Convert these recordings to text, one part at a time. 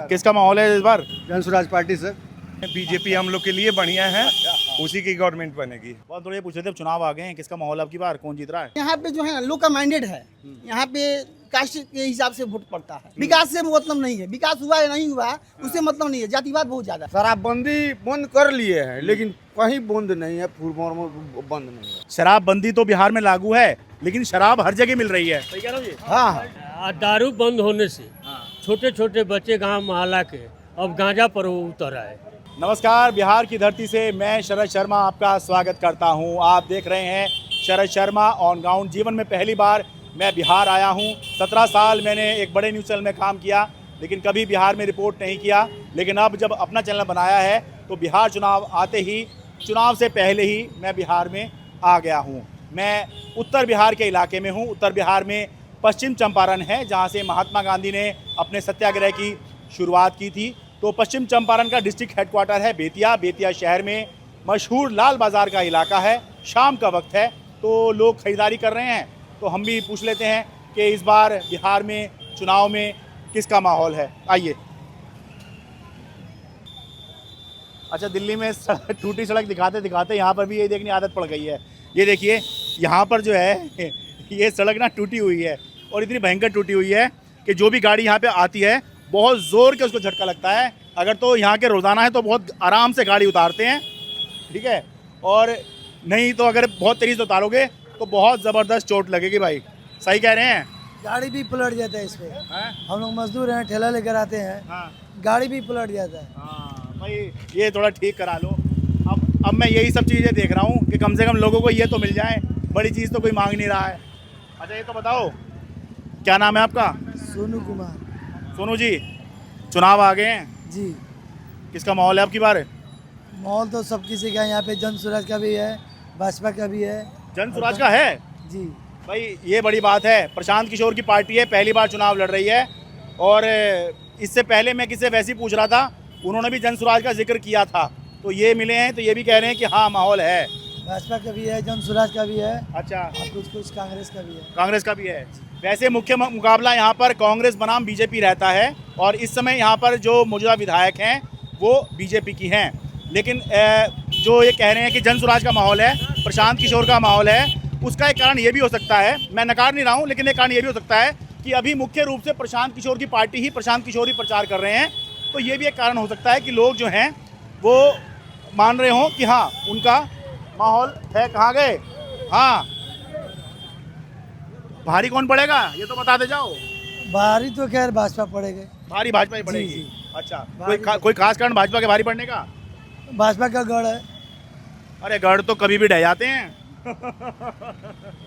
किसका माहौल है इस बार? जन स्वराज पार्टी सर। बीजेपी हम लोग के लिए बढ़िया है, उसी की गवर्नमेंट बनेगी। बहुत थोड़े पूछ रहे थे, चुनाव आ गए हैं, किसका माहौल अब की बार, कौन जीत रहा है? यहाँ पे जो है ना लोग का माइंडेड है। यहाँ पे कास्ट के हिसाब से वोट पड़ता है। विकास से मतलब नहीं है, विकास हुआ या नहीं हुआ उससे मतलब नहीं है, जातिवाद बहुत ज्यादा है। शराबबंदी बंद कर लिए हैं लेकिन कहीं बंद नहीं है, फूलमोर में बंद नहीं है। शराबबंदी तो बिहार में लागू है, लेकिन शराब हर जगह मिल रही है। सही कह रहा हूँ जी? हाँ दारू बंद होने से छोटे छोटे बच्चे गांव मोहल्ला के अब गांजा पर उतर आए। नमस्कार, बिहार की धरती से मैं शरद शर्मा आपका स्वागत करता हूं। आप देख रहे हैं शरद शर्मा ऑन ग्राउंड। जीवन में पहली बार मैं बिहार आया हूं। 17 साल मैंने एक बड़े न्यूज़ चैनल में काम किया, लेकिन कभी बिहार में रिपोर्ट नहीं किया। लेकिन अब जब अपना चैनल बनाया है तो बिहार चुनाव आते ही, चुनाव से पहले ही मैं बिहार में आ गया हूँ। मैं उत्तर बिहार के इलाके में हूँ। उत्तर बिहार में पश्चिम चंपारण है, जहाँ से महात्मा गांधी ने अपने सत्याग्रह की शुरुआत की थी। तो पश्चिम चंपारण का डिस्ट्रिक्ट हेडक्वार्टर है बेतिया। बेतिया शहर में मशहूर लाल बाज़ार का इलाका है। शाम का वक्त है तो लोग ख़रीदारी कर रहे हैं, तो हम भी पूछ लेते हैं कि इस बार बिहार में चुनाव में किसका माहौल है। आइए। अच्छा, दिल्ली में टूटी सड़क दिखाते दिखाते यहाँ पर भी ये देखने आदत पड़ गई है। ये देखिए, यहाँ पर जो है ये सड़क ना टूटी हुई है, और इतनी भयंकर टूटी हुई है कि जो भी गाड़ी यहाँ पे आती है बहुत ज़ोर के उसको झटका लगता है। अगर तो यहाँ के रोज़ाना है तो बहुत आराम से गाड़ी उतारते हैं, ठीक है, और नहीं तो अगर बहुत तेज़ी से उतारोगे तो बहुत ज़बरदस्त चोट लगेगी भाई। सही कह रहे हैं? गाड़ी भी पलट जाता है इस पे। हम लोग मजदूर हैं, ठेला लेकर आते हैं। हाँ गाड़ी भी पलट जाता है। हाँ भाई, ये थोड़ा ठीक करा लो। अब मैं यही सब चीज़ें देख रहा हूँ कि कम से कम लोगों को ये तो मिल जाए, बड़ी चीज़ तो कोई मांग नहीं रहा है। अच्छा, ये तो बताओ क्या नाम है आपका? सोनू कुमार सोनू जी, चुनाव आ गए हैं, जी। किसका माहौल है अब की बार? माहौल तो सब किसी का है, यहाँ पे जन स्वराज का भी है, भाजपा का भी है। जन स्वराज का है जी। भाई, ये बड़ी बात है। प्रशांत किशोर की पार्टी है, पहली बार चुनाव लड़ रही है। और इससे पहले मैं किसी वैसे ही पूछ रहा था, उन्होंने भी जन स्वराज का जिक्र किया था, तो ये मिले हैं तो ये भी कह रहे हैं कि हाँ माहौल है। भाजपा का भी है, जन स्वराज का भी है, अच्छा, और कुछ कुछ कांग्रेस का भी है। कांग्रेस का भी है। वैसे मुख्य मुकाबला यहाँ पर कांग्रेस बनाम बीजेपी रहता है, और इस समय यहाँ पर जो मौजूदा विधायक हैं वो बीजेपी की हैं। लेकिन जो ये कह रहे हैं कि जन स्वराज का माहौल है, प्रशांत किशोर का माहौल है, उसका एक कारण ये भी हो सकता है, मैं नकार नहीं रहा हूँ, लेकिन एक कारण ये भी हो सकता है कि अभी मुख्य रूप से प्रशांत किशोर की पार्टी ही, प्रशांत किशोर ही प्रचार कर रहे हैं। तो ये भी एक कारण हो सकता है कि लोग जो हैं वो मान रहे हों कि हाँ उनका माहौल है। कहाँ गए? हाँ, भारी कौन पड़ेगा ये तो बता दे जाओ। भारी तो खैर भाजपा पड़ेगा। भारी भाजपा ही पड़ेगी। जी। अच्छा, कोई खास कारण भाजपा के भारी पड़ने का? भाजपा का गढ़ है। अरे गढ़ तो कभी भी ढह जाते हैं।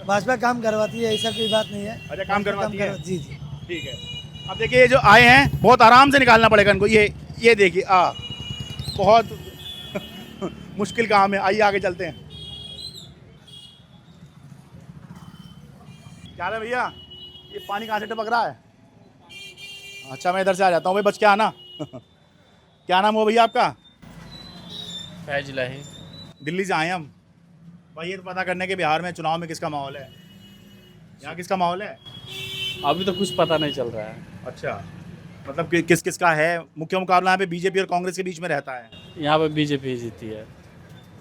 भाजपा काम करवाती है, ऐसा कोई बात नहीं है। अच्छा, काम करवाती है। जी जी। ठीक है। अब देखिए, ये जो आए हैं बहुत आराम से निकालना पड़ेगा इनको। ये देखिए, बहुत मुश्किल काम है। आइए आगे चलते हैं। क्या है भैया, ये पानी कहाँ से टपक रहा है? अच्छा, मैं इधर से आ जाता हूँ भाई, बच के आना। क्या नाम हो भैया आपका? फैज लाही। दिल्ली से आए हैं हम भाई, ये तो पता करने के बिहार में चुनाव में किसका माहौल है। यहाँ किसका माहौल है? अभी तो कुछ पता नहीं चल रहा है। अच्छा, मतलब कि किस किस का है? मुख्य मुकाबला यहाँ पे बीजेपी और कांग्रेस के बीच में रहता है। यहाँ पे बीजेपी जीती है।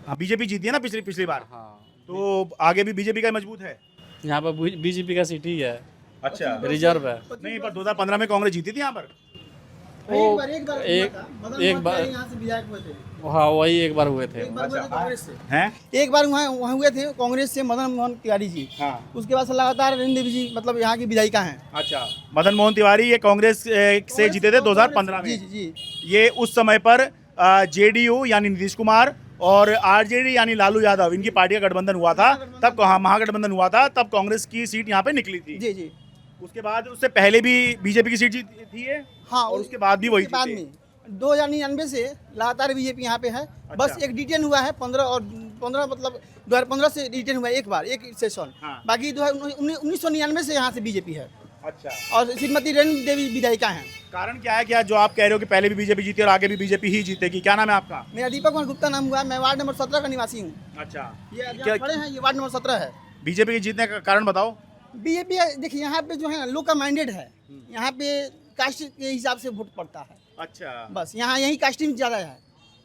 हाँ, बीजेपी जीती है ना पिछली बार, हाँ, तो आगे भी बीजेपी का मजबूत है। यहाँ पर बीजेपी का सीट ही है, अच्छा, रिजर्व है। नहीं, पर 2015 में कांग्रेस जीती थी यहाँ पर। एक बार हुआ था। एक बार यहाँ से विधायक हुए थे। हाँ, वही एक बार हुए थे। एक बार हुए थे कांग्रेस से। हैं? एक बार वहाँ हुए थे कांग्रेस से मदन मोहन तिवारी जी। हाँ। उसके बाद से लगातार रेणु देवी जी मतलब यहाँ की विधायिका हैं। अच्छा, मदन मोहन तिवारी ये कांग्रेस से जीते थे 2015 जी में। जी। ये उस समय पर जेडीयू यानी नीतीश कुमार और आरजेडी यानी लालू यादव, इनकी पार्टी का गठबंधन हुआ था। तब महागठबंधन हुआ था, तब कांग्रेस की सीट यहाँ पे निकली थी। जी जी। उसके बाद, उससे पहले भी बीजेपी की सीट जीती थी ये। हाँ, और उसके बाद भी वही बाद जीते। में 2099 से लगातार बीजेपी यहाँ पे है। बस एक डिटेन हुआ है 15 मतलब 2015 से डिटेन हुआ है एक बार, एक सेशन। हाँ। बाकी 1999 से यहाँ से बीजेपी है। अच्छा, और श्रीमती रेणु देवी विधायिका हैं। कारण क्या है? क्या जो आप कह रहे हो कि पहले भी बीजेपी जीती और आगे भी बीजेपी ही जीतेगी? क्या नाम है आपका? मेरा दीपक कुमार गुप्ता नाम हुआ, मैं वार्ड नंबर 17 का निवासी हूँ। अच्छा, ये क्या- जहाँ खड़े हैं ये वार्ड नंबर 17 है। बीजेपी के जीतने का कारण बताओ। बीजेपी देखिए यहाँ पे जो है ना लोग का माइंडेड है। यहाँ पे कास्ट के हिसाब से वोट पड़ता है। अच्छा बस यहाँ यही कास्टिंग ज़्यादा है,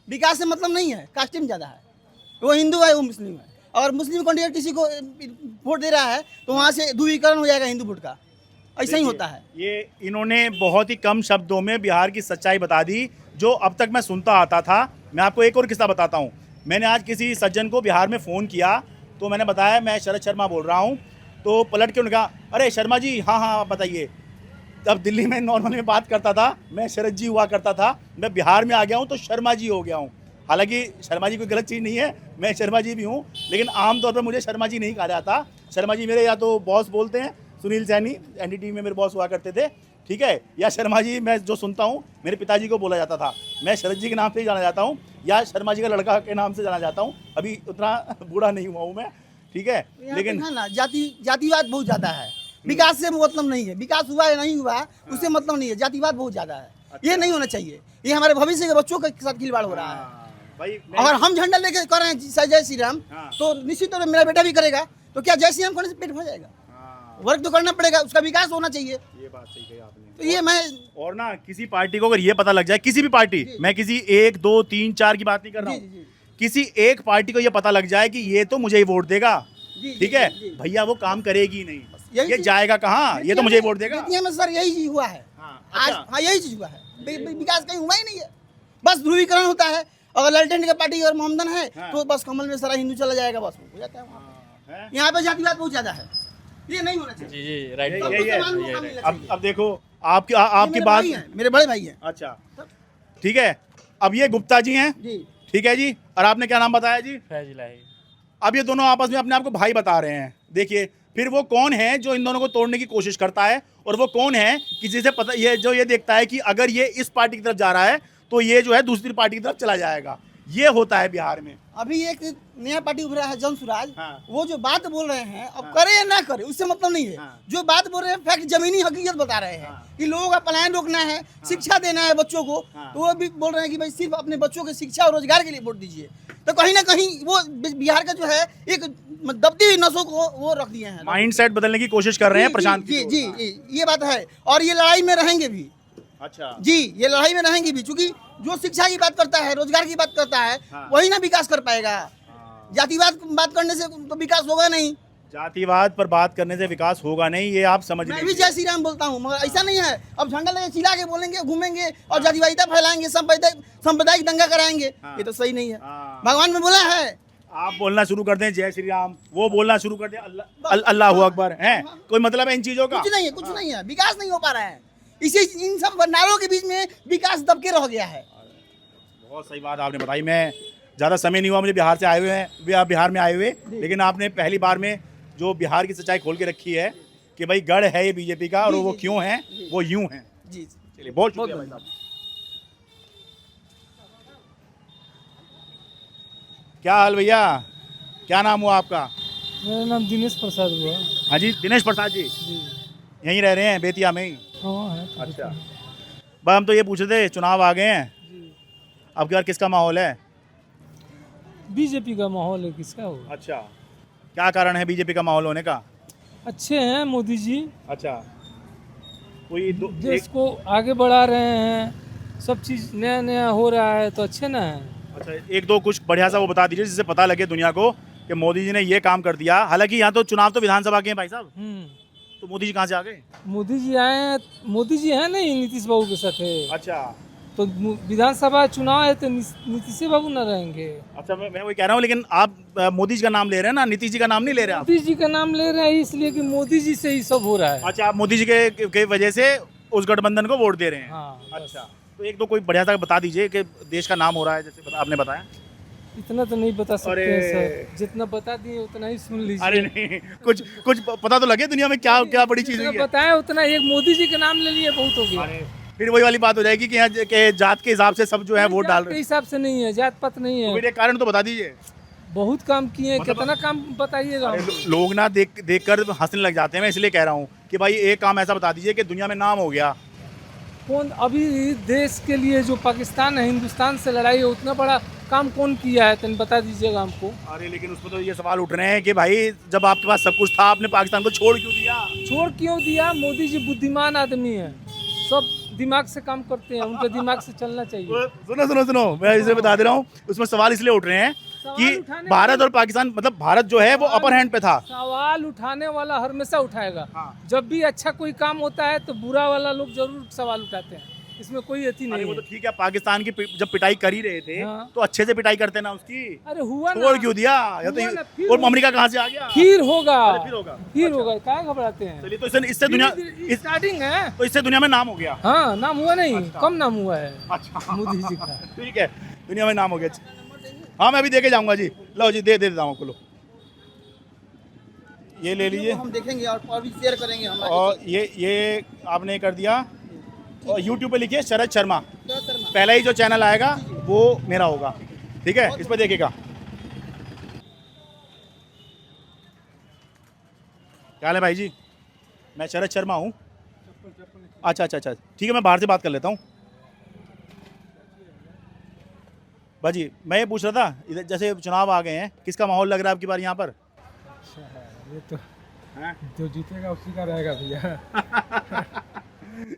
विकास से मतलब नहीं है, कास्टिंग ज़्यादा है। वो हिंदू है, वो मुस्लिम है, और मुस्लिम कैंडिडेट किसी को वोट दे रहा है तो वहाँ से ध्रुवीकरण हो जाएगा हिंदू वोट का, ऐसा ही होता है। ये इन्होंने बहुत ही कम शब्दों में बिहार की सच्चाई बता दी जो अब तक मैं सुनता आता था। मैं आपको एक और किस्सा बताता हूँ। मैंने आज किसी सज्जन को बिहार में फ़ोन किया तो मैंने बताया मैं शरद शर्मा बोल रहा हूँ, तो पलट के उन्होंने कहा अरे शर्मा जी, हाँ हाँ बताइए। तब दिल्ली में नॉर्मल में बात करता था, मैं शरद जी हुआ करता था, मैं बिहार में आ गया हूँ तो शर्मा जी हो गया हूँ। हालांकि शर्मा जी कोई गलत चीज़ नहीं है, मैं शर्मा जी भी हूँ, लेकिन आमतौर पर मुझे शर्मा जी नहीं कहा जाता। शर्मा जी मेरे या तो बॉस बोलते हैं, सुनील सैनी एनडीटीवी में मेरे बॉस हुआ करते थे, ठीक है, या शर्मा जी मैं जो सुनता हूँ मेरे पिताजी को बोला जाता था। मैं शरद जी के नाम से ही जाना जाता हूँ या शर्मा जी का लड़का के नाम से जाना जाता हूँ। अभी उतना बूढ़ा नहीं हुआ हूँ मैं, ठीक है, लेकिन है ना, जातिवाद बहुत ज़्यादा है, विकास से मतलब नहीं है। विकास हुआ या नहीं हुआ उससे मतलब नहीं है, जातिवाद बहुत ज़्यादा है। ये नहीं होना चाहिए, ये हमारे भविष्य के बच्चों के साथ खिलवाड़ हो रहा है। भाई अगर हम झंडा लेके कर रहे हैं जय श्री राम, तो निश्चित तौर पर मेरा बेटा भी करेगा, तो क्या जय श्री राम करने से पेट भर जाएगा? वर्क तो करना पड़ेगा, उसका विकास होना चाहिए। ये बात सही कही आपने। तो ये मैं और ना किसी पार्टी को अगर ये पता लग जाए, किसी भी पार्टी, मैं किसी 1 2 3 4 की बात नहीं कर रहा हूँ, किसी एक पार्टी को ये पता लग जाए कि ये तो मुझे ही वोट देगा, ठीक है भैया, वो काम करेगी नहीं, ये जाएगा कहाँ, ये तो मुझे ही वोट देगा। बेतिया में सर यही चीज हुआ है आज, हाँ यही चीज हुआ है। विकास कहीं हुआ ही नहीं है, बस ध्रुवीकरण होता है। अगर ललटेन का पार्टी और मोहम्मदन है तो बस कमल में सारा हिंदू चला जाएगा, बस हो जाता है। यहाँ पे जातिवाद बहुत ज्यादा है, ये नहीं होना चाहिए। जी राइट। अब देखो आपकी बात, मेरे बड़े भाई हैं। अच्छा ठीक है, अब ये गुप्ता जी हैं, ठीक है जी, और आपने क्या नाम बताया जी? फैज इलाही। अब ये दोनों आपस में अपने आप को भाई बता रहे हैं। देखिए फिर वो कौन है जो इन दोनों को तोड़ने की कोशिश करता है, और वो कौन है कि जिसे पता, ये जो ये देखता है कि अगर ये इस पार्टी की तरफ जा रहा है तो ये जो है दूसरी पार्टी की तरफ चला जाएगा। ये होता है बिहार में। अभी एक नया पार्टी उभरा है जन सुराज, हाँ। वो जो बात बोल रहे हैं, अब करे या ना करे उससे मतलब नहीं है। हाँ। जो बात बोल रहे हैं फैक्ट, जमीनी हकीकत बता रहे हैं कि लोगों का पलायन रोकना है, शिक्षा देना है बच्चों को, तो वो भी बोल रहे हैं कि भाई सिर्फ अपने बच्चों के शिक्षा और रोजगार के लिए वोट दीजिए। तो कहीं ना कहीं वो बिहार का जो है एक दबती हुई नसों को वो रख दिए हैं, माइंडसेट बदलने की कोशिश कर रहे हैं प्रशांत जी किशोर। जी, ये बात है, और ये लड़ाई में रहेंगे भी। अच्छा जी, ये लड़ाई में रहेंगे भी, क्योंकि जो शिक्षा की बात करता है, रोजगार की बात करता है, हाँ। वही ना विकास कर पाएगा। जातिवाद बात करने से तो विकास होगा नहीं। जातिवाद पर बात करने से विकास होगा नहीं, ये आप समझ मैं भी लीजिए। जय श्री राम बोलता हूँ, मगर ऐसा नहीं है अब झंडा लेके चिल्ला के बोलेंगे, घूमेंगे और जातिवादिता फैलाएंगे, सांप्रदायिक दंगा कराएंगे, ये तो सही नहीं है। भगवान ने बोला है, आप बोलना शुरू कर दें जय श्री राम, वो बोलना शुरू कर दें अल्लाह अकबर, हैं कोई मतलब है इन चीजों का? कुछ नहीं है, कुछ नहीं है, विकास नहीं हो पा रहा है। इसी इन सब नारों के बीच में विकास दबके रह गया है। बहुत सही बात आपने बताई। मैं ज़्यादा समय नहीं हुआ मुझे बिहार से आए हुए हैं, बिहार में आए हुए, लेकिन आपने पहली बार में जो बिहार की सच्चाई खोल के रखी है कि भाई गढ़ है ये बीजेपी का, और वो क्यों है, वो यूं है। जी चलिए बहुत शुक्रिया भाई साहब। क्या हाल भैया, क्या नाम हुआ आपका? मेरा नाम दिनेश प्रसाद हुआ। हाँ जी, दिनेश प्रसाद जी, यहीं रह रहे हैं बेतिया में ही? हाँ है तो अच्छा भाई, हम तो ये पूछ रहे थे, चुनाव आ गए हैं, अब क्या किसका माहौल है? बीजेपी का माहौल है, किसका होगा? अच्छा, क्या कारण है बीजेपी का माहौल होने का? अच्छे हैं मोदी जी, अच्छा, कोई देश को आगे बढ़ा रहे हैं, सब चीज़ नया नया हो रहा है, तो अच्छे ना है। अच्छा, एक दो कुछ बढ़िया सा वो बता दीजिए जिससे पता लगे दुनिया को कि मोदी जी ने ये काम कर दिया। हालांकि यहाँ तो चुनाव तो विधानसभा के हैं भाई साहब, तो मोदी जी कहाँ से आ गए? मोदी जी आए हैं, मोदी जी हैं नहीं, नीतीश बाबू के साथ है, अच्छा, तो विधानसभा चुनाव है तो नीतीश बाबू न रहेंगे। अच्छा, मैं वही कह रहा हूँ, लेकिन आप मोदी जी का नाम ले रहे हैं ना, नीतीश जी का नाम नहीं ले रहे आप? मोदी जी का नाम ले रहे हैं इसलिए कि मोदी जी से ही सब हो रहा है। अच्छा, आप मोदी जी के वजह से उस गठबंधन को वोट दे रहे हैं? हाँ, अच्छा, तो एक दो कोई बढ़िया सा बता दीजिए कि देश का नाम हो रहा है जैसे आपने बताया। इतना तो नहीं बता सकते हैं अरे। सर, जितना बता दिए उतना ही सुन लीजिए। अरे नहीं, कुछ कुछ पता तो लगे दुनिया में क्या क्या बड़ी चीज जितना हुई है। बताया उतना, एक मोदी जी के नाम ले लिए बहुत हो गया। अरे, फिर वही वाली बात हो जाएगी कि यहाँ के जात के हिसाब से सब जो है वोट डाल जात रहे के हैं। हिसाब से नहीं है, जात पात नहीं तो है। फिर एक कारण तो बता दीजिए। बहुत काम किए, मतलब- कितना काम बताइएगा। अरे, लोग ना देख कर हंसने लग जाते हैं, मैं इसलिए कह रहा हूँ कि भाई एक काम ऐसा बता दीजिए कि दुनिया में नाम हो गया। कौन अभी देश के लिए जो पाकिस्तान है, हिंदुस्तान से लड़ाई है, उतना बड़ा काम कौन किया है, तन बता दीजिएगा हमको। अरे लेकिन उसमें तो ये सवाल उठ रहे हैं कि भाई जब आपके पास सब कुछ था, आपने पाकिस्तान को छोड़ क्यों दिया? छोड़ क्यों दिया? मोदी जी बुद्धिमान आदमी है, सब दिमाग से काम करते हैं, उनके दिमाग से चलना चाहिए। सुनो सुनो सुनो, मैं इसे बता दे रहा हूँ, उसमें सवाल इसलिए उठ रहे हैं सवाल कि उठाने भारत और पाकिस्तान, मतलब भारत जो है वो अपर हैंड पे था। सवाल उठाने वाला हमेशा उठाएगा। हाँ। जब भी अच्छा कोई काम होता है तो बुरा वाला लोग जरूर सवाल उठाते हैं, इसमें कोई अति अरे नहीं वो है। तो ठीक है, पाकिस्तान की जब पिटाई कर ही रहे थे हाँ। तो अच्छे से पिटाई करते ना उसकी, अरे हुआ ना, छोड़ क्यों दिया? या हुआ ना, तो फिर और अमेरिका कहाँ से आ गया? फिर होगा, अरे फिर होगा। फिर होगा, क्या घबराते हैं? चलिए, तो इससे दुनिया स्टार्टिंग है। तो इससे दुनिया में नाम हो गया। हाँ, नाम हुआ नहीं, कम नाम हुआ है अच्छा, मोदी जी का। ठीक है, दुनिया में नाम हो गया। हाँ, मैं अभी देके जाऊंगा जी। लो जी, दे देता हूँ आपको, लो ये ले लीजिए। हम देखेंगे और भी शेयर करेंगे हमारे और ये आपने कर दिया। और यूट्यूब पे लिखिए शरद शर्मा, शर्मा। पहला ही जो चैनल आएगा वो मेरा होगा, ठीक है? इस पर देखिएगा। क्या हाल है भाई जी? मैं शरद शर्मा हूँ। अच्छा अच्छा अच्छा, ठीक है, मैं बाहर से बात कर लेता हूँ। भाजी, मैं ये पूछ रहा था, इधर जैसे चुनाव आ गए हैं, किसका माहौल लग रहा है आपकी बार यहाँ पर? ये तो हाँ? जो जीतेगा उसी का रहेगा भैया।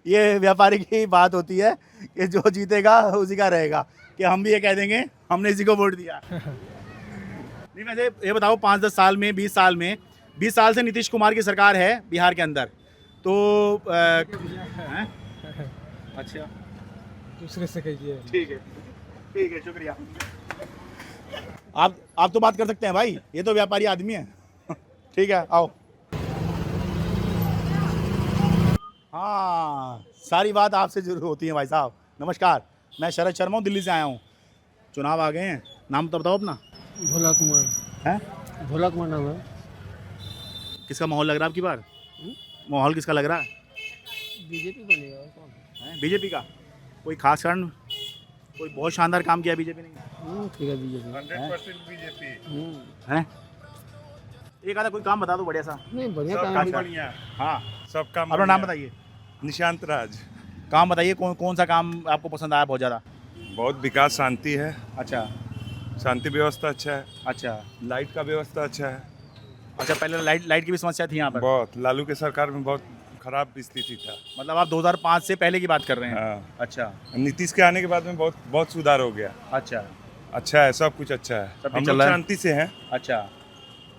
ये व्यापारी की बात होती है कि जो जीतेगा उसी का रहेगा, कि हम भी ये कह देंगे हमने इसी को वोट दिया। नहीं, वैसे ये बताओ, 5-10 साल में, 20 साल में, 20 साल से नीतीश कुमार की सरकार है बिहार के अंदर, तो हैं? अच्छा, दूसरे से कहिए। ठीक है, शुक्रिया। आप तो बात कर सकते हैं भाई, ये तो व्यापारी आदमी है। ठीक है, आओ। हाँ, सारी बात आपसे जरूर होती है भाई साहब। नमस्कार, मैं शरद शर्मा हूँ, दिल्ली से आया हूँ। चुनाव आ गए हैं, नाम तो बताओ अपना। भोला कुमार। है? भोला कुमार नाम है। किसका माहौल लग रहा है आपकी बार? माहौल किसका लग रहा है? बीजेपी बनेगा और कौन? बीजेपी का? कोई खास कारण, कोई बहुत शानदार काम किया बीजेपी ने? ठीक है, बीजेपी। 100% बीजेपी। हैं? एक आधा कोई काम बता दो बढ़िया सा। नहीं, बढ़िया सब काम काम है। बढ़िया, हाँ, सब काम अपना नाम बढ़िया। बताइए। निशांत राज। काम बताइए, कौन सा काम आपको पसंद आया बहुत ज़्यादा? बहुत विकास, शांति है, अच्छा शांति व्यवस्था अच्छा है, अच्छा लाइट का व्यवस्था अच्छा है। अच्छा, पहले लाइट की भी समस्या थी यहाँ पर? बहुत, लालू के सरकार में बहुत खराब स्थिति था। मतलब आप 2005 से पहले की बात कर रहे हैं? हाँ, अच्छा नीतीश के आने के बाद में बहुत सुधार हो गया। अच्छा अच्छा है, सब कुछ अच्छा है, सब हम चल लोग रहा है? शांति से हैं। अच्छा,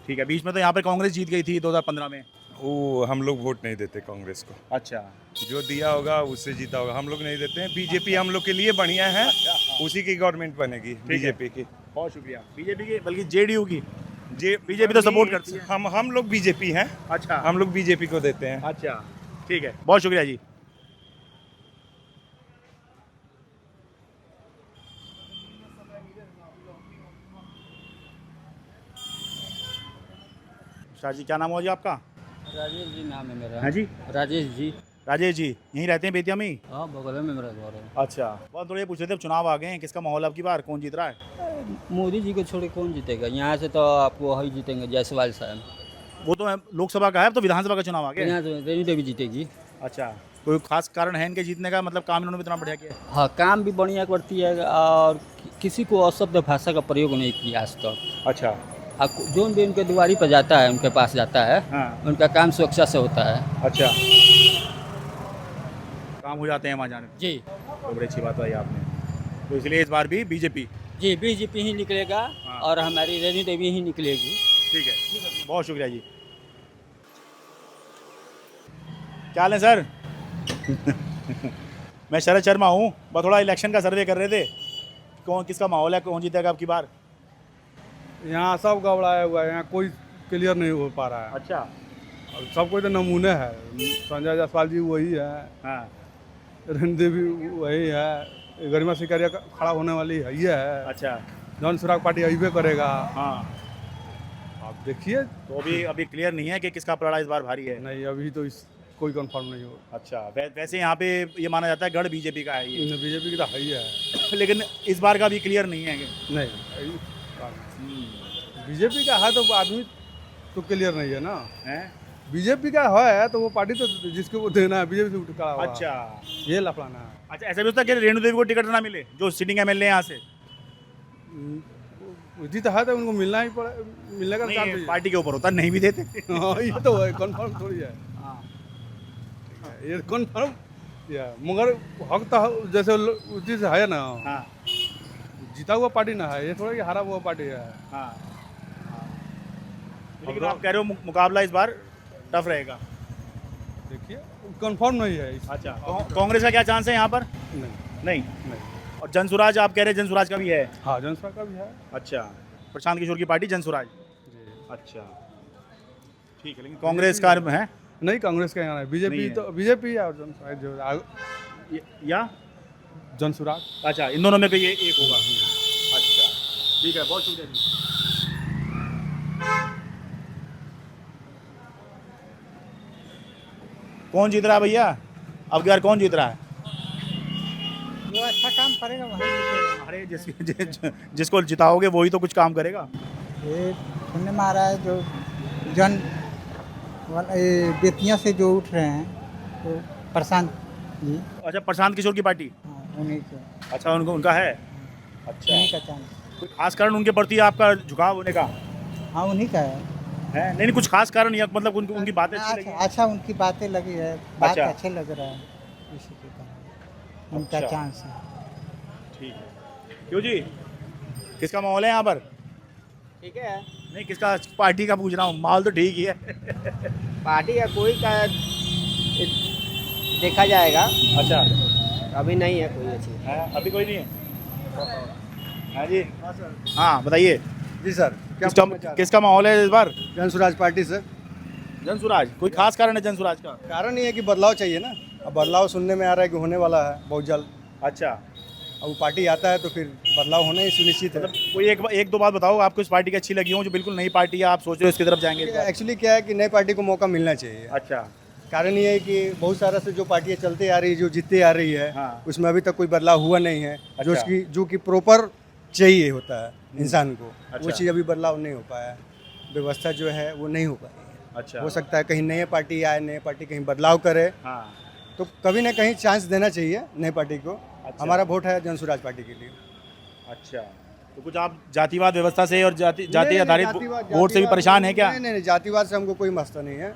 ठीक है। बीच में तो यहाँ पर कांग्रेस जीत गई थी 2015 में। वो हम लोग वोट नहीं देते कांग्रेस को, अच्छा, जो दिया होगा उससे जीता होगा, हम लोग नहीं देते हैं। बीजेपी हम लोग के लिए बढ़िया है, उसी की गवर्नमेंट बनेगी, बीजेपी की। बहुत शुक्रिया। बीजेपी की बल्कि जेडीयू की? जे बीजेपी तो सपोर्ट करती है। हम लोग बीजेपी हैं, अच्छा हम लोग बीजेपी को देते हैं। अच्छा, ठीक है, बहुत शुक्रिया जी। शाह जी, क्या नाम हुआ जी आपका? राजेश जी नाम है मेरा। हाँ जी, राजेश जी। राजेश जी, यहीं रहते हैं बेतिया में ही? हाँ, बगल में मेरा घर है। अच्छा, बहुत थोड़े पूछ रहे थे, चुनाव आ गए हैं, किसका माहौल आपकी बार, कौन जीत रहा है? मोदी जी को छोड़ के कौन जीतेगा? यहाँ से तो आपको वही जीतेंगे, जायसवाल साहब। वो तो लोकसभा का है, अब तो विधानसभा का चुनाव आ गया है। यहाँ से रेणु देवी जीतेगी। अच्छा, कोई खास कारण है इनके जीतने का? मतलब काम इन्होंने इतना बढ़िया किया है? हाँ, काम भी बढ़िया करती है और किसी को अशब्द भाषा का प्रयोग नहीं किया आज तक। अच्छा, जो भी उनके दुआरी पर जाता है, उनके पास जाता है, हाँ, उनका काम सुरक्षा से होता है। अच्छा, काम हो जाते हैं वहाँ जाने जी तो बड़ी अच्छी बात बताई आपने। तो इसलिए इस बार भी बीजेपी? जी, बीजेपी ही निकलेगा हाँ। और हमारी रेणु देवी ही निकलेगी। ठीक है, बहुत शुक्रिया जी। क्या हाल है सर? मैं शरद शर्मा हूँ, बस थोड़ा इलेक्शन का सर्वे कर रहे थे, कौन किसका माहौल है, कौन जीतेगा आपकी बार? यहाँ सब गड़बड़ाया हुआ है, यहाँ कोई क्लियर नहीं हो पा रहा है। अच्छा, और सब कोई तो नमूने है। संजय जायसवाल जी वही है, हाँ, रेणु देवी वही है, गरिमा सिकारिया खड़ा होने वाली है ये है, अच्छा, जन सुराग पार्टी अइबे करेगा। हाँ, आप देखिए, तो अभी क्लियर नहीं है कि किसका पलड़ा इस बार भारी है? नहीं अभी तो इस कोई कंफर्म नहीं हो। अच्छा, वैसे यहाँ पे ये माना जाता है गढ़ बीजेपी का है ये, बीजेपी की तो है ही है। लेकिन इस बार का भी क्लियर नहीं है कि? नहीं, बीजेपी का है तो आदमी तो क्लियर नहीं है ना। हैं? बीजेपी का है तो वो पार्टी तो जिसको वो देना है, बीजेपी से उठ खड़ा हुआ। अच्छा, ये लफड़ाना है। अच्छा, ऐसा भी होता है कि रेणु देवी को टिकट ना मिले, जो सिटिंग एमएलए यहाँ से? जीत है तो उनको मिलना ही पड़े, मिलने का चांस नहीं, पार्टी के ऊपर होता है, नहीं भी देते। हाँ, ये तो है, कंफर्म थोड़ी है। ये कंफर्म या मगर हक तो जैसे उसी से है ना, हाँ जीता हुआ पार्टी ना है, ये थोड़ा कि हारा हुआ पार्टी है। हाँ लेकिन आप कह रहे हो मुकाबला इस बार टफ रहेगा। देखिए कंफर्म नहीं है अच्छा कांग्रेस का क्या चांस है यहाँ पर? नहीं नहीं। नहीं। और जनसुराज आप कह रहे हैं जनसुराज का भी है? हाँ जनसभा का भी है। अच्छा प्रशांत किशोर की पार्टी जनसुराज। जी। अच्छा ठीक है लेकिन कांग्रेस का है नहीं, कांग्रेस का यहाँ है, नहीं बीजेपी है। तो बीजेपी है और जनसुराज जो या जनसुराज। अच्छा इन दोनों में कोई एक होगा। अच्छा ठीक है बहुत शुक्रिया जी। कौन जीत रहा है भैया अब की बार कौन जीत रहा है? जो अच्छा काम करेगा वही जीतेगा। अरे जिसको जिताओगे वही तो कुछ काम करेगा। ये सुनने में आ रहा है जो जन बेतिया से जो उठ रहे हैं तो प्रशांत जी, अच्छा प्रशांत किशोर की पार्टी। हाँ, उन्हीं के अच्छा उनका है। अच्छा उन्हीं का चांस। कोई खास कारण उनके प्रति आपका झुकाव होने का हाँ उन्हीं का है। है? नहीं कुछ खास कारण या मतलब उनकी बातें अच्छी लगी? अच्छा उनकी बातें लगी है, बात अच्छा। अच्छे लग रहा है, इसी के कारण उनका अच्छा। चांस है। ठीक है क्यों जी किसका माहौल है यहाँ पर? ठीक है, नहीं किसका पार्टी का पूछ रहा हूँ, माहौल तो ठीक ही है। पार्टी या कोई का देखा जाएगा, अच्छा अभी नहीं है कोई अच्छी। है अभी कोई नहीं है? हाँ जी हाँ बताइए जी सर, किसका माहौल है इस बार? जनसुराज पार्टी से। जनसुराज। कोई खास कारण है जनसुराज का? कारण ये है कि बदलाव चाहिए ना, अब बदलाव सुनने में आ रहा है कि होने वाला है बहुत जल्द। अच्छा अब वो पार्टी आता है तो फिर बदलाव होना ही सुनिश्चित है। मतलब कोई एक दो बात बताओ आपको इस पार्टी की अच्छी लगी हो जो बिल्कुल नई पार्टी है आप सोच रहे हो इसकी तरफ जाएंगे इस बार? एक्चुअली क्या है कि नई पार्टी को मौका मिलना चाहिए। अच्छा कारण ये है कि बहुत सारा से जो पार्टियां चलते आ रही है, जो जीतते आ रही है, हाँ। उसमें अभी तक कोई बदलाव हुआ नहीं है। जो अच्छा। उसकी जो कि प्रॉपर चाहिए होता है इंसान को, अच्छा। वो चीज़ अभी बदलाव नहीं हो पाया, व्यवस्था जो है वो नहीं हो पाई। अच्छा हो सकता है कहीं नई पार्टी आए, नई पार्टी कहीं बदलाव करे, हाँ तो कभी ना कहीं चांस देना चाहिए नई पार्टी को। अच्छा। हमारा वोट है जनसुराज पार्टी के लिए। अच्छा तो कुछ आप जातिवाद व्यवस्था से और जाति नहीं, आधारित जातिवाद- वोट से भी जातिवाद- परेशान है क्या? नहीं, जातिवाद से हमको कोई मसला नहीं है।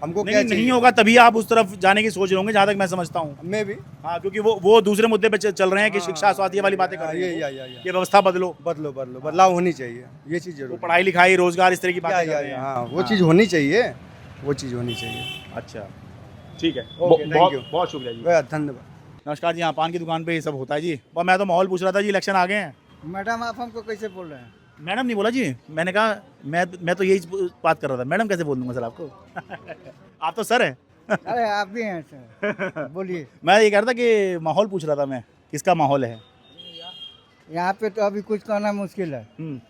हमको क्या नहीं चाहिए, होगा तभी आप उस तरफ जाने की सोच रहे होंगे जहाँ तक मैं समझता हूँ। मैं भी हाँ क्योंकि वो दूसरे मुद्दे पे चल रहे हैं कि शिक्षा स्वास्थ्य वाली बातें कर रहे हैं ये कि व्यवस्था बदलो, बदलाव होनी चाहिए, ये चीज़ वो जरूर। पढ़ाई लिखाई रोजगार इस तरह की बातें कर रहे हैं। हाँ वो चीज़ होनी चाहिए, वो चीज़ होनी चाहिए। अच्छा ठीक है ओके, थैंक यू। बहुत शुक्रिया जी। धन्यवाद। नमस्कार जी। हाँ पान की दुकान पे ये सब होता है जी। और मैं तो माहौल पूछ रहा था जी, इलेक्शन आ गए हैं। मैडम आप हमको कैसे बोल रहे हैं? मैडम नहीं बोला जी, मैंने कहा मैं तो यही बात कर रहा था, मैडम कैसे बोल दूंगा सर आपको? आप तो सर हैं। अरे आप भी हैं सर, बोलिए। मैं ये कह रहा था कि माहौल पूछ रहा था मैं, किसका माहौल है? यहाँ पे तो अभी कुछ कहना मुश्किल है, हम्म,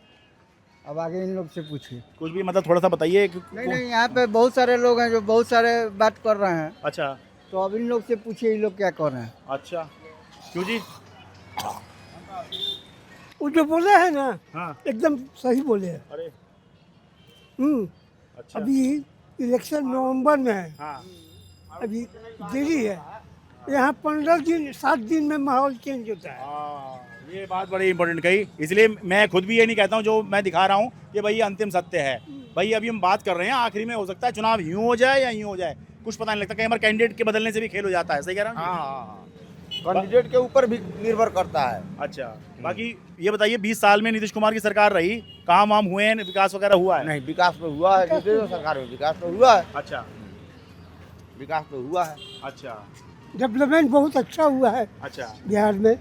अब आगे इन लोग से पूछिए। कुछ भी मतलब थोड़ा सा बताइए नहीं यहाँ पे बहुत सारे लोग हैं जो बहुत सारे बात कर रहे हैं, अच्छा तो अब इन लोग से पूछिए ये लोग क्या कर रहे हैं। अच्छा क्यों जी? वो जो बोले है ना हाँ एकदम सही बोले हैं। अरे अच्छा अभी इलेक्शन नवंबर में है, हाँ अभी देरी है। यहाँ 15 दिन 7 दिन में माहौल चेंज होता है। हाँ, ये बात बड़ी इंपॉर्टेंट कही। इसलिए मैं खुद भी ये नहीं कहता हूँ जो मैं दिखा रहा हूँ कि भाई ये अंतिम सत्य है। भाई अभी हम बात कर रहे हैं, आखिरी में हो सकता है चुनाव यूं हो जाए या यूं हो जाए, कुछ पता नहीं लगता। कई बार कैंडिडेट के बदलने से भी खेल हो जाता है। सही कह रहा हूँ? कैंडिडेट के ऊपर भी निर्भर करता है। अच्छा बाकी ये बताइए 20 साल में नीतीश कुमार की सरकार रही, काम वाम हुए हैं, विकास वगैरह हुआ है? नहीं, विकास तो हुआ है, नीतीश सरकार में विकास तो हुआ है, अच्छा विकास तो हुआ है। अच्छा डेवलपमेंट बहुत अच्छा हुआ है अच्छा बिहार में।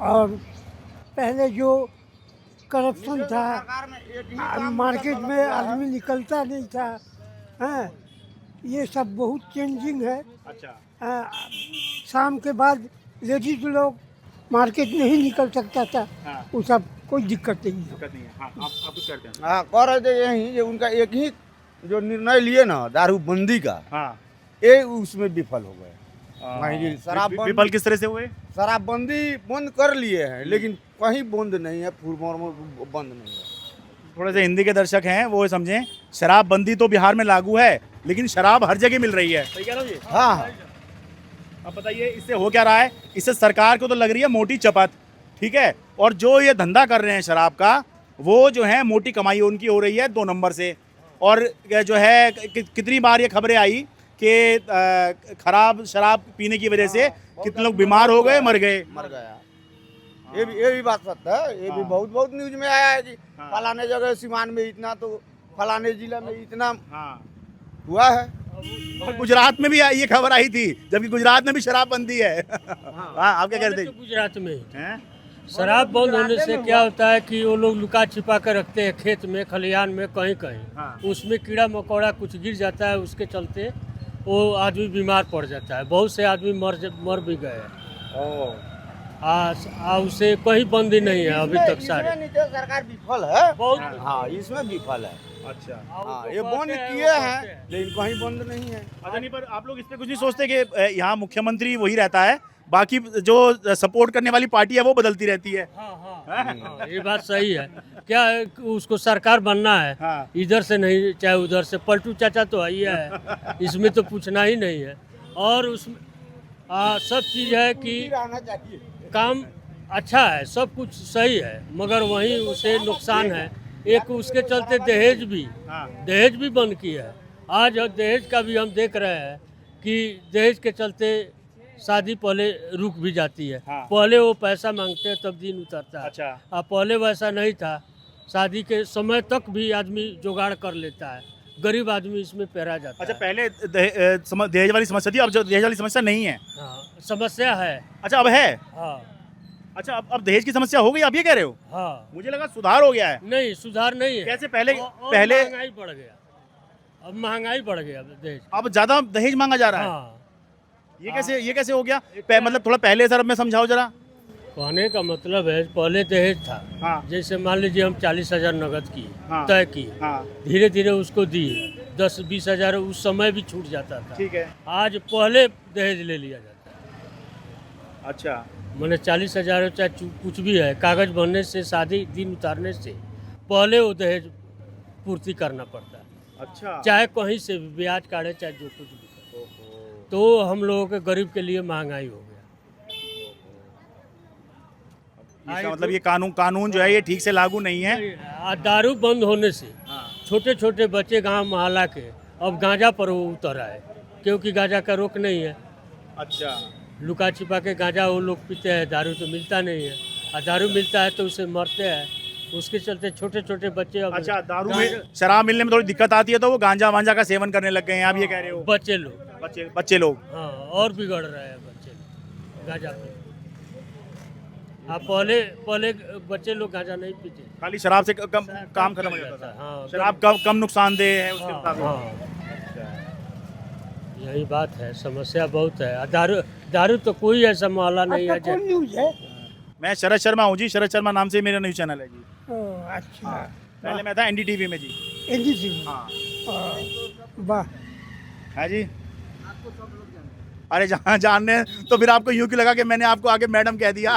और पहले जो करप्शन था, मार्केट में आदमी निकलता नहीं था, हाँ, ये सब बहुत चेंजिंग है। अच्छा हाँ, शाम के बाद लेडीज लोग मार्केट नहीं निकल सकता था, हाँ वो सब कोई दिक्कत नहीं है। दिक्कत नहीं है। हाँ आप कुछ करते हैं? हाँ, कह रहे थे यही जो उनका एक ही जो निर्णय लिए ना दारूबंदी का, हाँ ये उसमें विफल हो गए। वहीं जी, शराबबंदी- विफल किस तरह से हुए? शराबबंदी बंद कर लिए हैं, लेकिन कहीं बंद नहीं है, फूल बंद नहीं है। थोड़े से हिंदी के दर्शक हैं वो समझें, शराबबंदी तो बिहार में लागू है लेकिन शराब हर जगह मिल रही है। सही कह रहा हूँ जी? हाँ, अब बताइए इससे हो क्या रहा है? इससे सरकार को तो लग रही है मोटी चपत, ठीक है, और जो ये धंधा कर रहे हैं शराब का, वो जो है मोटी कमाई उनकी हो रही है 2 नंबर से। और जो है कितनी बार ये खबरें आई कि खराब शराब पीने की वजह से कितने लोग बीमार हो गए, मर गए। मर गया। ये भी बात सत्य है। ये भी बहुत बहुत न्यूज में आया है कि फलाने जगह सीमान में इतना, तो फलाने जिला में इतना हुआ है। और गुजरात में भी ये खबर आई थी, जबकि गुजरात में भी शराब बंदी है। हाँ, आप क्या कहते तो गुजरात में हैं? शराब बंद होने से क्या होता है कि वो लोग लुका छिपा कर रखते हैं खेत में, खलिहान में, कहीं कहीं। उसमें कीड़ा मकोड़ा कुछ गिर जाता है, उसके चलते वो आदमी बीमार पड़ जाता है। बहुत से आदमी मर भी गए। उसे कहीं बंदी नहीं है अभी तक। सारे नीतीश सरकार विफल है बहुत। हाँ, इसमें विफल है। अच्छा। हाँ, ये बंद किए हैं लेकिन कहीं बंद नहीं है। अच्छा, नहीं, पर आप लोग इस पे कुछ नहीं सोचते कि यहाँ मुख्यमंत्री वही रहता है, बाकी जो सपोर्ट करने वाली पार्टी है वो बदलती रहती है। हाँ, ये बात सही है। क्या है कि उसको सरकार बनना है, इधर से नहीं चाहे उधर से। पलटू चाचा तो है ही है, इसमें तो पूछना ही नहीं है। और उसमें सब चीज़ है कि रहना चाहिए। काम अच्छा है, सब कुछ सही है, मगर वहीं उसे नुकसान है। एक उसके चलते दहेज भी बंद किया है। आज दहेज का भी हम देख रहे हैं कि दहेज के चलते शादी पहले रुक भी जाती है। पहले वो पैसा मांगते हैं तब दिन उतरता है। अच्छा। अब पहले वैसा नहीं था, शादी के समय तक भी आदमी जुगाड़ कर लेता है, गरीब आदमी इसमें पैरा जाता अच्छा, है। पहले दहेज वाली समस्या थी, अब जो दहेज वाली समस्या नहीं है। हाँ, समस्या है। अच्छा, अब है। हाँ अच्छा, अब दहेज की समस्या हो गई, आप ये कह रहे हो? हाँ। मुझे लगा सुधार हो गया है। नहीं, सुधार नहीं है। कैसे? पहले पहले महंगाई बढ़ गया, अब महंगाई बढ़ गया दहेज। अब ज्यादा दहेज मांगा जा रहा है। हाँ। ये कैसे हो गया? मतलब थोड़ा पहले सर में समझाओ जरा। कहने का मतलब है पहले दहेज था। जैसे मान लीजिए हम 40,000 नगद किए, तय किए, धीरे धीरे उसको दिए 10-20 हज़ार, उस समय भी छूट जाता था। ठीक है। आज पहले दहेज ले लिया जाता है। अच्छा। मैंने 40,000 चाहे कुछ भी है, कागज बनने से, शादी दिन उतारने से पहले वो दहेज पूर्ति करना पड़ता है। अच्छा। चाहे कहीं से भी ब्याज काटे, चाहे जो कुछ भी करे। तो हम लोगों के गरीब के लिए महंगाई हो गया। इसका मतलब ये कानून जो है ये ठीक से लागू नहीं है। दारू बंद होने से छोटे छोटे बच्चे गांव मोहल्ला के अब गांजा पर उतर आए, क्योंकि गांजा का रोक नहीं है। अच्छा। लुका छिपा के गांजा वो लोग पीते हैं, दारू तो मिलता नहीं है, और दारू मिलता है तो उसे मरते हैं। उसके चलते छोटे छोटे बच्चे अब अच्छा, दारू में शराब मिलने में थोड़ी दिक्कत आती है तो वो गांजा वांजा का सेवन करने लग गए हैं, आप ये कह रहे हो? बच्चे लोग। हाँ, और बिगड़ रहे हैं बच्चे लोग गांजा पे। हाँ, पहले बच्चे लोग गांजा नहीं पीते, खाली शराब से कम काम खत्म हो जाता था। हाँ, शराब कम नुकसानदेह है उसके मुताबिक। यही बात है, समस्या बहुत है। दारू तो कोई ऐसा मोहल्ला नहीं है। कौन न्यूज है? मैं शरद शर्मा हूँ जी, शरद शर्मा नाम से मेरा न्यूज चैनल है जी। अच्छा। पहले मैं था एनडीटीवी में जी। एनडीटीवी। हाँ। वाह। है जी। अरे जहाँ जानने तो फिर आपको यूं क्यों लगा कि मैंने आपको आगे मैडम कह दिया?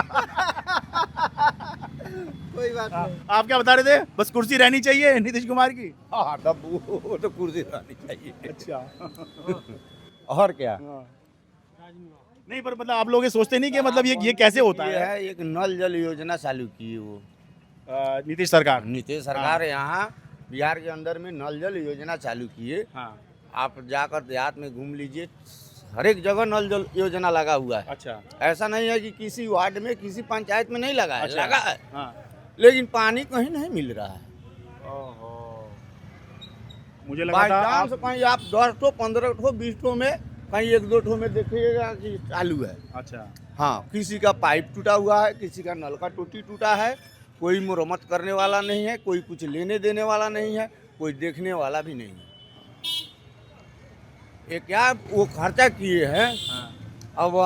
कोई बात नहीं। आप क्या बता रहे थे? बस कुर्सी रहनी चाहिए नीतीश कुमार की। हाँ, तब वो तो कुर्सी रहनी चाहिए। अच्छा। और क्या? नहीं, पर मतलब आप लोग ये सोचते नहीं कि मतलब ये कैसे होता ये है? है, एक नल जल योजना चालू की है वो नीतीश सरकार। नीतीश सरकार यहाँ बिहार के अंदर में नल जल योजना चालू की है। आप जाकर देहात में घूम लीजिए, हर एक जगह नल जल योजना लगा हुआ है। अच्छा। ऐसा नहीं है कि किसी वार्ड में, किसी पंचायत में नहीं लगा है। अच्छा। लगा है। हाँ। लेकिन पानी कहीं नहीं मिल रहा है। मुझे लगा था आप कहीं आप 10 ठो 15 ठो 20 ठो में कहीं 1-2 ठो में देखिएगा कि चालू है। अच्छा। हाँ, किसी का पाइप टूटा हुआ है, किसी का नल का टोटी टूटा है, कोई मुरम्मत करने वाला नहीं है, कोई कुछ लेने देने वाला नहीं है, कोई देखने वाला भी नहीं है। ये क्या वो खर्चा किए हैं। अब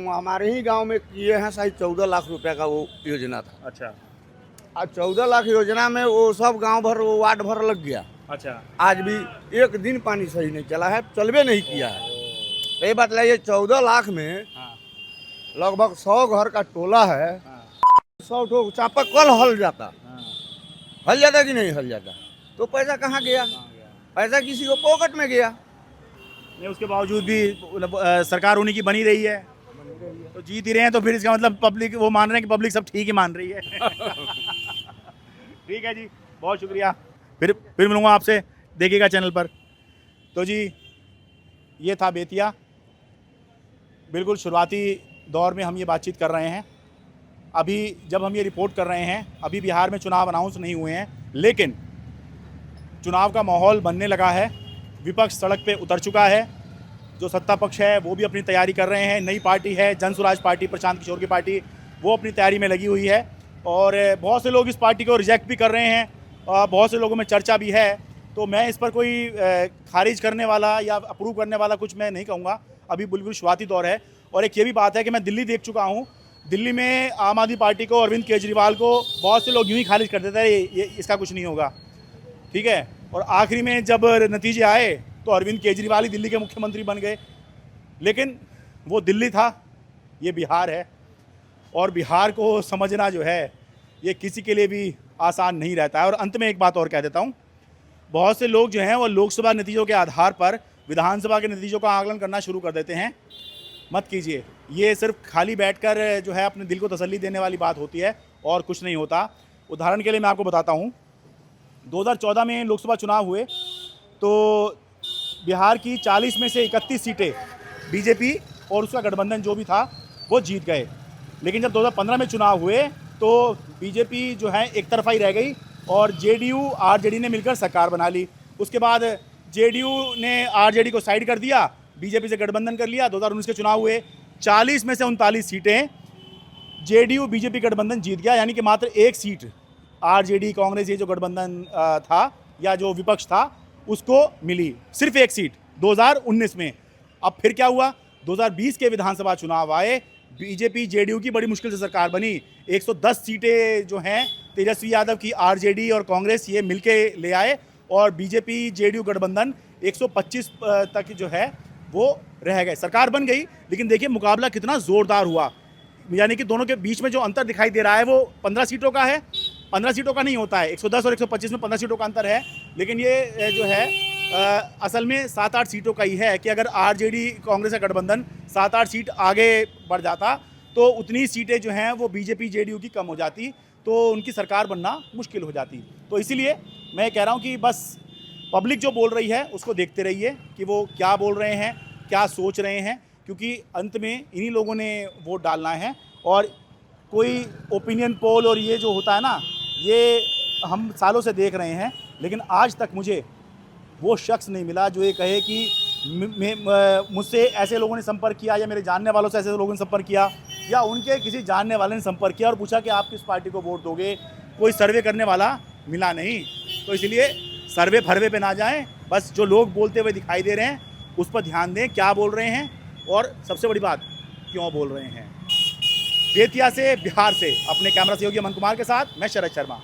हमारे ही गांव में किए हैं, शायद 14 लाख रुपए का वो योजना था। अच्छा। आज 14 लाख योजना में वो सब गांव भर, वो वार्ड भर लग गया। अच्छा। आज भी एक दिन पानी सही नहीं चला है, चलबे नहीं किया है। तो ये बतलाइए, 14 लाख में लगभग 100 घर का टोला है। 100 ठो चापाकल हल जाता कि नहीं हल जाता? तो पैसा कहाँ गया? पैसा किसी को पॉकेट में गया। नहीं, उसके बावजूद भी सरकार उन्हीं की बनी रही है, तो जीत ही रहे हैं, तो फिर इसका मतलब पब्लिक वो मान रहे हैं कि पब्लिक सब ठीक ही मान रही है। ठीक है जी, बहुत शुक्रिया। फिर मिलूंगा आपसे, देखिएगा चैनल पर। तो जी ये था बेतिया। बिल्कुल शुरुआती दौर में हम ये बातचीत कर रहे हैं। अभी जब हम ये रिपोर्ट कर रहे हैं, अभी बिहार में चुनाव अनाउंस नहीं हुए हैं, लेकिन चुनाव का माहौल बनने लगा है। विपक्ष सड़क पे उतर चुका है। जो सत्ता पक्ष है वो भी अपनी तैयारी कर रहे हैं। नई पार्टी है जन स्वराज पार्टी, प्रशांत किशोर की पार्टी, वो अपनी तैयारी में लगी हुई है और बहुत से लोग इस पार्टी को रिजेक्ट भी कर रहे हैं और बहुत से लोगों में चर्चा भी है। तो मैं इस पर कोई खारिज करने वाला या अप्रूव करने वाला कुछ मैं नहीं कहूँगा। अभी बिल्कुल शुरुआती दौर है। और एक ये भी बात है कि मैं दिल्ली देख चुका हूँ। दिल्ली में आम आदमी पार्टी को, अरविंद केजरीवाल को बहुत से लोग यूँ ही खारिज कर देते हैं, ये इसका कुछ नहीं होगा, ठीक है। और आखिरी में जब नतीजे आए तो अरविंद केजरीवाल ही दिल्ली के मुख्यमंत्री बन गए। लेकिन वो दिल्ली था, ये बिहार है और बिहार को समझना जो है ये किसी के लिए भी आसान नहीं रहता है। और अंत में एक बात और कह देता हूँ, बहुत से लोग जो हैं वो लोकसभा नतीजों के आधार पर विधानसभा के नतीजों का आकलन करना शुरू कर देते हैं। मत कीजिए, ये सिर्फ खाली बैठकर जो है अपने दिल को तसल्ली देने वाली बात होती है और कुछ नहीं होता। उदाहरण के लिए मैं आपको बताता हूँ, 2014 में लोकसभा चुनाव हुए तो बिहार की 40 में से 31 सीटें बीजेपी और उसका गठबंधन जो भी था वो जीत गए। लेकिन जब 2015 में चुनाव हुए तो बीजेपी जो है एक तरफा ही रह गई और जेडीयू आरजेडी ने मिलकर सरकार बना ली। उसके बाद जेडीयू ने आरजेडी को साइड कर दिया, बीजेपी से गठबंधन कर लिया। 2019 के चुनाव हुए, 40 में से 39 सीटें जेडीयू बीजेपी गठबंधन जीत गया, यानी कि मात्र एक सीट आरजेडी कांग्रेस ये जो गठबंधन था या जो विपक्ष था उसको मिली, सिर्फ एक सीट 2019 में। अब फिर क्या हुआ, 2020 के विधानसभा चुनाव आए, बीजेपी जेडीयू की बड़ी मुश्किल से सरकार बनी। 110 सीटें जो हैं तेजस्वी यादव की आरजेडी और कांग्रेस ये मिलके ले आए और बीजेपी जेडीयू गठबंधन 125 तक जो है वो रह गए, सरकार बन गई। लेकिन देखिए मुकाबला कितना ज़ोरदार हुआ, यानी कि दोनों के बीच में जो अंतर दिखाई दे रहा है वो 15 सीटों का है। 15 सीटों का नहीं होता है, 110 और 125 में 15 सीटों का अंतर है। लेकिन ये जो है असल में 7-8 सीटों का ही है कि अगर आरजेडी कांग्रेस का गठबंधन 7-8 सीट आगे बढ़ जाता तो उतनी सीटें जो हैं वो बीजेपी जेडीयू की कम हो जाती, तो उनकी सरकार बनना मुश्किल हो जाती। तो इसीलिए मैं कह रहा हूँ कि बस पब्लिक जो बोल रही है उसको देखते रहिए कि वो क्या बोल रहे हैं, क्या सोच रहे हैं, क्योंकि अंत में इन्हीं लोगों ने वोट डालना है। और कोई ओपिनियन पोल और ये जो होता है ना, ये हम सालों से देख रहे हैं, लेकिन आज तक मुझे वो शख्स नहीं मिला जो ये कहे कि मुझसे ऐसे लोगों ने संपर्क किया या मेरे जानने वालों से ऐसे लोगों ने संपर्क किया या उनके किसी जानने वाले ने संपर्क किया और पूछा कि आप किस पार्टी को वोट दोगे। कोई सर्वे करने वाला मिला नहीं। तो इसलिए सर्वे फरवे पे ना जाएं, बस जो लोग बोलते हुए दिखाई दे रहे हैं उस पर ध्यान दें, क्या बोल रहे हैं और सबसे बड़ी बात क्यों बोल रहे हैं। बेतिया से, बिहार से अपने कैमरा सहयोगी अमन कुमार के साथ मैं शरद शर्मा।